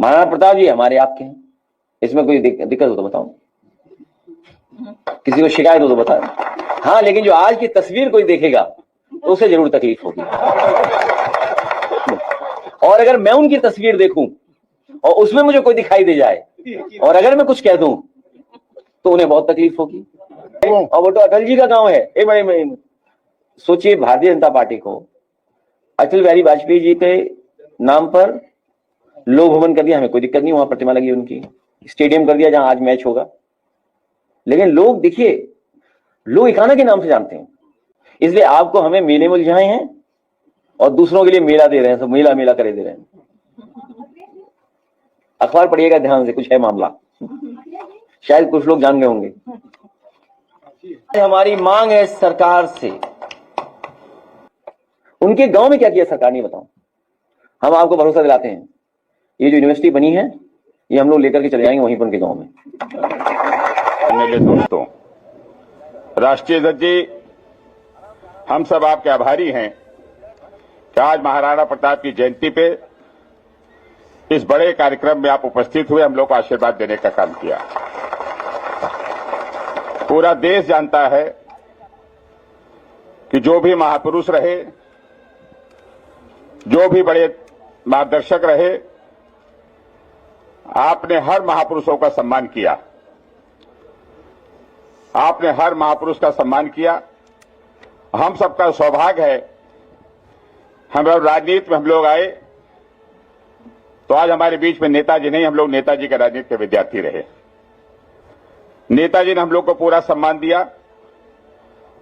महाराणा प्रताप जी हमारे आपके हैं, इसमें कोई दिक्कत हो तो बताओ, किसी को शिकायत हो तो बताओ। हाँ, लेकिन जो आज की तस्वीर कोई देखेगा तो उसे जरूर तकलीफ होगी। और अगर मैं उनकी तस्वीर देखूं और उसमें मुझे कोई दिखाई दे जाए और अगर मैं कुछ कह दूं तो उन्हें बहुत तकलीफ होगी। और वो तो अटल जी का गांव है। एक बार सोचिए, भारतीय जनता पार्टी को अटल बिहारी वाजपेयी जी के नाम पर लोक भवन कर दिया, हमें कोई दिक्कत नहीं, वहां प्रतिमा लगी उनकी, स्टेडियम कर दिया जहां आज मैच होगा। लेकिन लोग देखिए, लोग इकाना के नाम से जानते हैं, इसलिए आपको हमें मेले में उलझाए हैं और दूसरों के लिए मेला दे रहे हैं, सब मेला मेला करे दे रहे हैं। अखबार पढ़िएगा ध्यान से, कुछ है मामला, शायद कुछ लोग जान गए होंगे। हमारी मांग है सरकार से, उनके गांव में क्या किया सरकार ने बताओ। हम आपको भरोसा दिलाते हैं, ये जो यूनिवर्सिटी बनी है ये हम लोग लेकर के चले जाएंगे वहीं पर उनके गांव में। मेरे दोस्तों, राष्ट्रीय अध्यक्ष जी, हम सब आपके आभारी हैं कि आज महाराणा प्रताप की जयंती पे इस बड़े कार्यक्रम में आप उपस्थित हुए, हम लोग को आशीर्वाद देने का काम किया। पूरा देश जानता है कि जो भी महापुरुष रहे, जो भी बड़े मार्गदर्शक रहे, आपने हर महापुरुषों का सम्मान किया, आपने हर महापुरुष का सम्मान किया। हम सबका सौभाग्य है, हम राजनीति में हम लोग आए तो आज हमारे बीच में नेताजी नहीं, हम लोग नेताजी के राजनीति के विद्यार्थी रहे। नेताजी ने हम लोग को पूरा सम्मान दिया,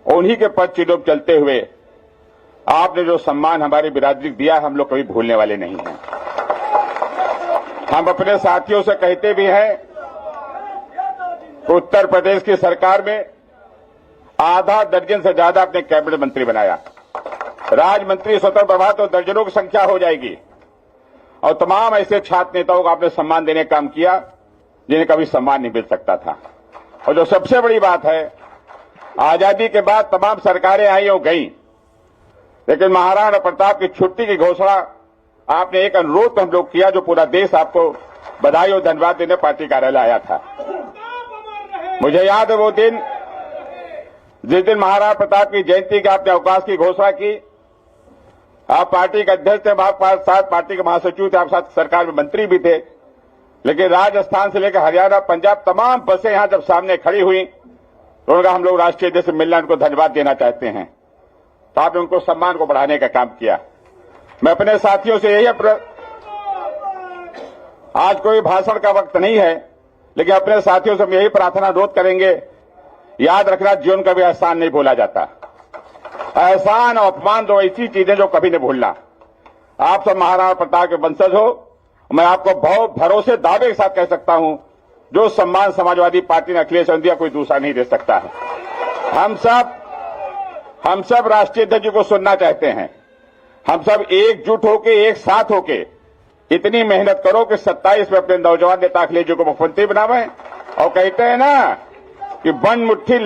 उन्हीं के पद चिन्हों पर चलते हुए आपने जो सम्मान हमारी बिरादरी को दिया, हम लोग कभी भूलने वाले नहीं हैं। हम अपने साथियों से कहते भी हैं, उत्तर प्रदेश की सरकार में आधा दर्जन से ज्यादा अपने कैबिनेट मंत्री बनाया, राज्य मंत्री स्वतंत्र प्रभार तो दर्जनों की संख्या हो जाएगी। और तमाम ऐसे छात्र नेताओं को आपने सम्मान देने का काम किया जिन्हें कभी सम्मान नहीं मिल सकता था। और जो सबसे बड़ी बात है, आजादी के बाद तमाम सरकारें आई और गई, लेकिन महाराणा प्रताप की छुट्टी की घोषणा आपने एक अनुरोध हम लोग किया, जो पूरा देश आपको बधाई और धन्यवाद देने पार्टी कार्यालय आया था। मुझे याद है वो दिन, जिस दिन महाराणा प्रताप की जयंती के आपने अवकाश की घोषणा की। आप पार्टी के अध्यक्ष थे, आपके साथ पार्टी के महासचिव थे, आप साथ सरकार में मंत्री भी थे, लेकिन राजस्थान से लेकर हरियाणा, पंजाब तमाम बसें यहां जब सामने खड़ी हुई तो उनका हम लोग राष्ट्रीय अध्यक्ष से मिलना, उनको धन्यवाद देना चाहते हैं। तो आपने उनको सम्मान को बढ़ाने का काम किया। मैं अपने साथियों से यही आज कोई भाषण का वक्त नहीं है, लेकिन अपने साथियों से हम यही प्रार्थना रोध करेंगे, याद रखना, जीवन का भी एहसान नहीं भूला जाता। एहसान और अपमान दो ऐसी चीजें जो कभी नहीं भूलना। आप सब महाराणा प्रताप के वंशज हो, मैं आपको बहुत भरोसे दावे के साथ कह सकता हूं, जो सम्मान समाजवादी पार्टी ने अखिलेश सिंधिया कोई दूसरा नहीं दे सकता है। हम सब राष्ट्रीय अध्यक्ष जी को सुनना चाहते हैं। हम सब एकजुट होके, एक साथ होके इतनी मेहनत करो कि 27 में अपने नौजवान नेता अखिलेश जी को मुख्यमंत्री बनावे। और कहते हैं ना कि बंद मुट्ठी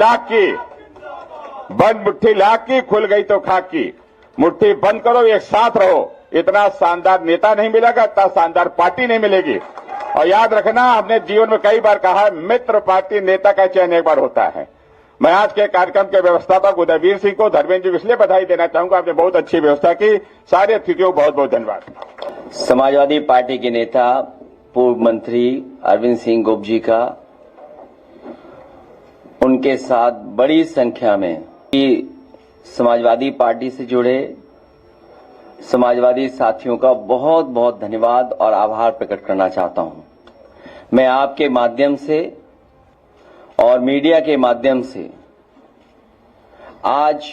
लाख की खुल गई तो खाक की। मुट्ठी बंद करो, एक साथ रहो, इतना शानदार नेता नहीं मिलेगा, इतना शानदार पार्टी नहीं मिलेगी। और याद रखना, हमने जीवन में कई बार कहा है, मित्र पार्टी नेता का चयन एक बार होता है। मैं आज के कार्यक्रम के व्यवस्थापक उदयवीर सिंह को, धर्मेंद्र जी को इसलिए बधाई देना चाहूंगा, आपने बहुत अच्छी व्यवस्था की। सारे अतिथियों को बहुत बहुत धन्यवाद। समाजवादी पार्टी के नेता पूर्व मंत्री अरविंद सिंह गोप जी का, उनके साथ बड़ी संख्या में समाजवादी पार्टी से जुड़े समाजवादी साथियों का बहुत बहुत धन्यवाद और आभार प्रकट करना चाहता हूं। मैं आपके माध्यम से और मीडिया के माध्यम से आज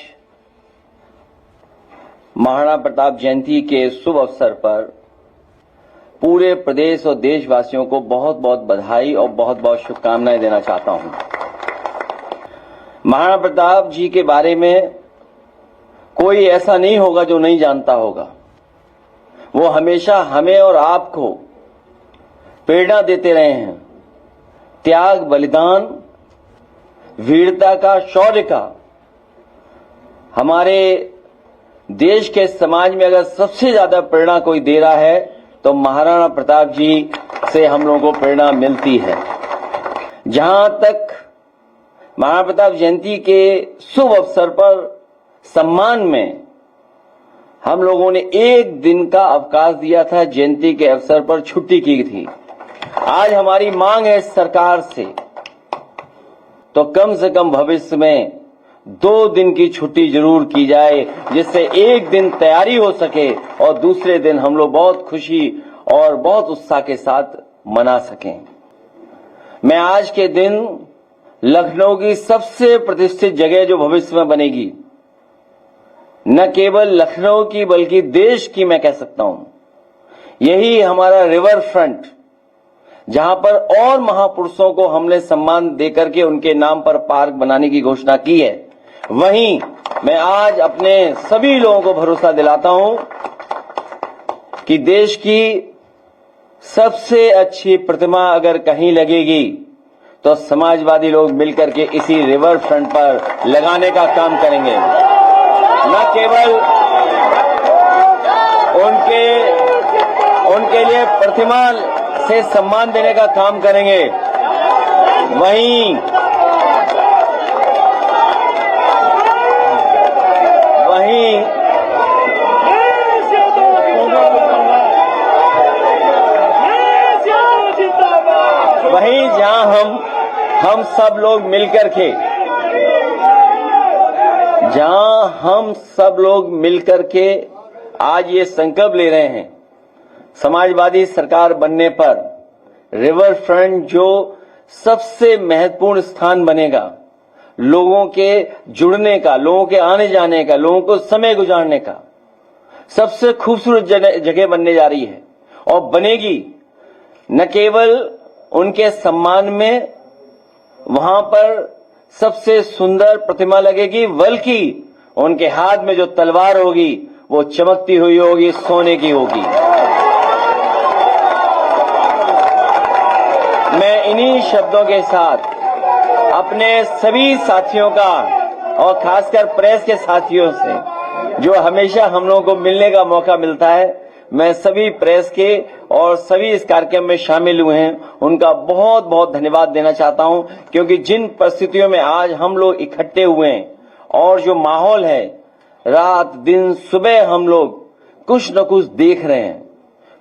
महाराणा प्रताप जयंती के शुभ अवसर पर पूरे प्रदेश और देशवासियों को बहुत बहुत बधाई और बहुत बहुत शुभकामनाएं देना चाहता हूं। महाराणा प्रताप जी के बारे में कोई ऐसा नहीं होगा जो नहीं जानता होगा। वो हमेशा हमें और आपको प्रेरणा देते रहे हैं, त्याग, बलिदान, वीरता का, शौर्य का। हमारे देश के समाज में अगर सबसे ज्यादा प्रेरणा कोई दे रहा है तो महाराणा प्रताप जी से हम लोगों को प्रेरणा मिलती है। जहां तक महाप्रताप जयंती के शुभ अवसर पर सम्मान में हम लोगों ने एक दिन का अवकाश दिया था, जयंती के अवसर पर छुट्टी की थी। आज हमारी मांग है सरकार से, तो कम से कम भविष्य में 2 दिन की छुट्टी जरूर की जाए, जिससे एक दिन तैयारी हो सके और दूसरे दिन हम लोग बहुत खुशी और बहुत उत्साह के साथ मना सकें। मैं आज के दिन लखनऊ की सबसे प्रतिष्ठित जगह जो भविष्य में बनेगी, न केवल लखनऊ की बल्कि देश की मैं कह सकता हूं, यही हमारा रिवर फ्रंट, जहां पर और महापुरुषों को हमने सम्मान देकर के उनके नाम पर पार्क बनाने की घोषणा की है, वहीं मैं आज अपने सभी लोगों को भरोसा दिलाता हूं कि देश की सबसे अच्छी प्रतिमा अगर कहीं लगेगी तो समाजवादी लोग मिलकर के इसी रिवर फ्रंट पर लगाने का काम करेंगे। न केवल उनके लिए प्रतिमा से सम्मान देने का काम करेंगे, वहीं जहां हम सब लोग मिलकर के आज ये संकल्प ले रहे हैं, समाजवादी सरकार बनने पर रिवर फ्रंट जो सबसे महत्वपूर्ण स्थान बनेगा, लोगों के जुड़ने का, लोगों के आने जाने का, लोगों को समय गुजारने का सबसे खूबसूरत जगह बनने जा रही है और बनेगी। न केवल उनके सम्मान में वहां पर सबसे सुंदर प्रतिमा लगेगी, बल्कि उनके हाथ में जो तलवार होगी वो चमकती हुई होगी, सोने की होगी। मैं इन्हीं शब्दों के साथ अपने सभी साथियों का और खासकर प्रेस के साथियों से, जो हमेशा हम लोगों को मिलने का मौका मिलता है, मैं सभी प्रेस के और सभी इस कार्यक्रम में शामिल हुए हैं उनका बहुत बहुत धन्यवाद देना चाहता हूं, क्योंकि जिन परिस्थितियों में आज हम लोग इकट्ठे हुए हैं और जो माहौल है, रात दिन सुबह हम लोग कुछ न कुछ देख रहे हैं,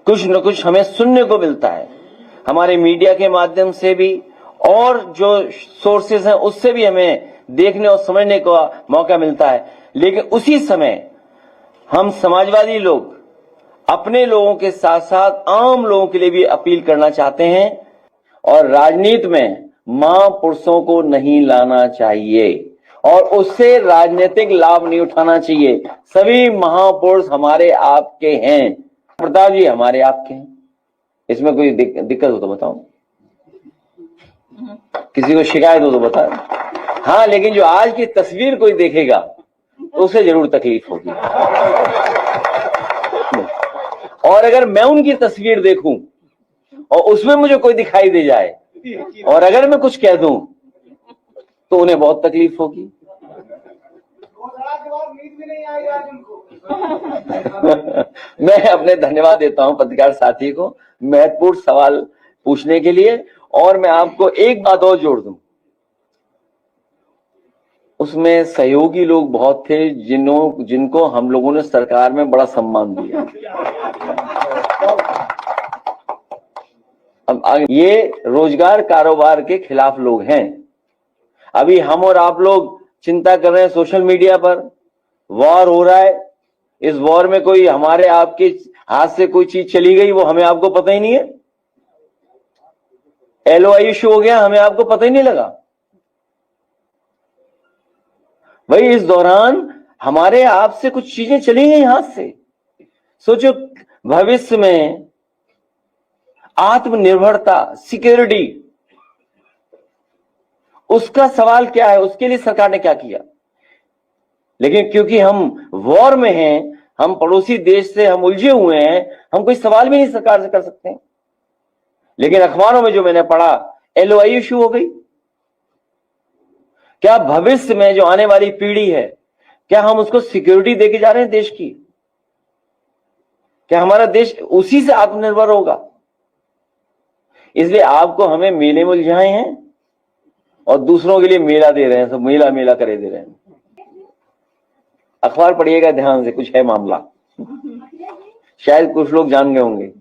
कुछ न कुछ हमें सुनने को मिलता है, हमारे मीडिया के माध्यम से भी और जो सोर्सेज हैं उससे भी हमें देखने और समझने का मौका मिलता है। लेकिन उसी समय हम समाजवादी लोग अपने लोगों के साथ साथ आम लोगों के लिए भी अपील करना चाहते हैं, और राजनीति में महापुरुषों को नहीं लाना चाहिए और उससे राजनीतिक लाभ नहीं उठाना चाहिए। सभी महापुरुष हमारे आपके हैं, प्रताप जी हमारे आपके हैं, इसमें कोई दिक्कत हो तो बताओ, किसी को शिकायत हो तो बताओ। हाँ, लेकिन जो आज की तस्वीर कोई देखेगा तो उसे जरूर तकलीफ होगी, और अगर मैं उनकी तस्वीर देखूं और उसमें मुझे कोई दिखाई दे जाए और अगर मैं कुछ कह दूं तो उन्हें बहुत तकलीफ होगी। मैं अपने धन्यवाद देता हूं पत्रकार साथी को महत्वपूर्ण सवाल पूछने के लिए, और मैं आपको एक बात और जोड़ दूं, उसमें सहयोगी लोग बहुत थे जिनको हम लोगों ने सरकार में बड़ा सम्मान दिया। अब ये रोजगार कारोबार के खिलाफ लोग हैं। अभी हम और आप लोग चिंता कर रहे हैं, सोशल मीडिया पर वॉर हो रहा है, इस वॉर में कोई हमारे आपके हाथ से कोई चीज चली गई वो हमें आपको पता ही नहीं है, LOI इशू हो गया हमें आपको पता ही नहीं लगा। भाई इस दौरान हमारे आपसे कुछ चीजें चली गई हाथ से। सोचो भविष्य में आत्मनिर्भरता, सिक्योरिटी, उसका सवाल क्या है, उसके लिए सरकार ने क्या किया। लेकिन क्योंकि हम वॉर में हैं, हम पड़ोसी देश से हम उलझे हुए हैं, हम कोई सवाल भी नहीं सरकार से कर सकते हैं। लेकिन अखबारों में जो मैंने पढ़ा, LOI इशू हो गई। क्या भविष्य में जो आने वाली पीढ़ी है, क्या हम उसको सिक्योरिटी देके जा रहे हैं देश की? क्या हमारा देश उसी से आत्मनिर्भर होगा? इसलिए आपको हमें मेले में उलझाए हैं और दूसरों के लिए मेला दे रहे हैं, सब मेला मेला करे दे रहे हैं। अखबार पढ़िएगा ध्यान से, कुछ है मामला, शायद कुछ लोग जान गए होंगे।